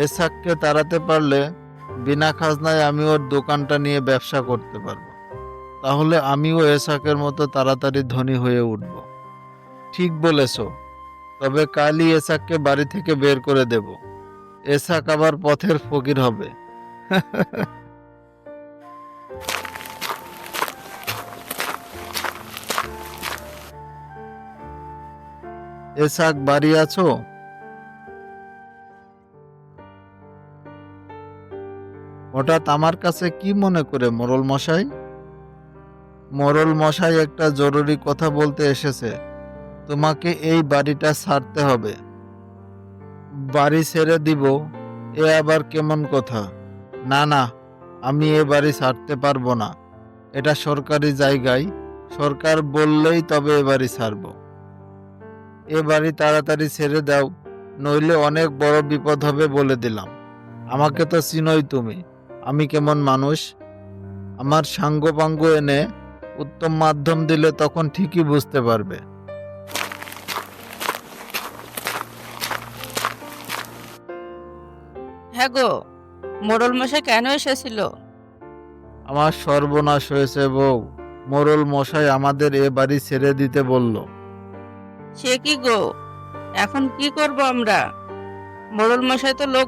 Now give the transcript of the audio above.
এসাককে তাড়াতে পারলে বিনা খাজনায় আমি ওর দোকানটা নিয়ে ব্যবসা করতে পারবো। তাহলে আমিও এসাকের মতো তাড়াতাড়ি ধনী হয়ে উঠব। ঠিক বলেছ। তবে কালই এসাককে বাড়ি থেকে বের করে দেব। এসাক আবার পথের ফকির হবে। এসাক, বাড়ি আছো? হঠাৎ আমার কাছে কি মনে করে মোড়ল মশাই? মোড়ল মশাই একটা জরুরি কথা বলতে এসেছে। তোমাকে এই বাড়িটা ছাড়তে হবে। বাড়ি ছেড়ে দিব? এ আবার কেমন কথা? না না, আমি এ বাড়ি ছাড়তে পারবো না। এটা সরকারি জায়গায়, সরকার বললেই তবে এ বাড়ি ছাড়ব। এ বাড়ি তাড়াতাড়ি ছেড়ে দাও, নইলে অনেক বড় বিপদ হবে বলে দিলাম। আমাকে তো চিনোই তুমি, আমি কেমন মানুষ। আমার সাঙ্গ এনে উত্তম মাধ্যম দিলে তখন ঠিকই বুঝতে পারবে। হ্যাঁ গো, মোড়ল মশাই কেন এসেছিল? আমার সর্বনাশ হয়েছে বউ। মোড়ল মশাই আমাদের এ বাড়ি ছেড়ে দিতে বলল। সে কি গো, এখন কি করব আমরা? মোড়ল মশাই তো লোক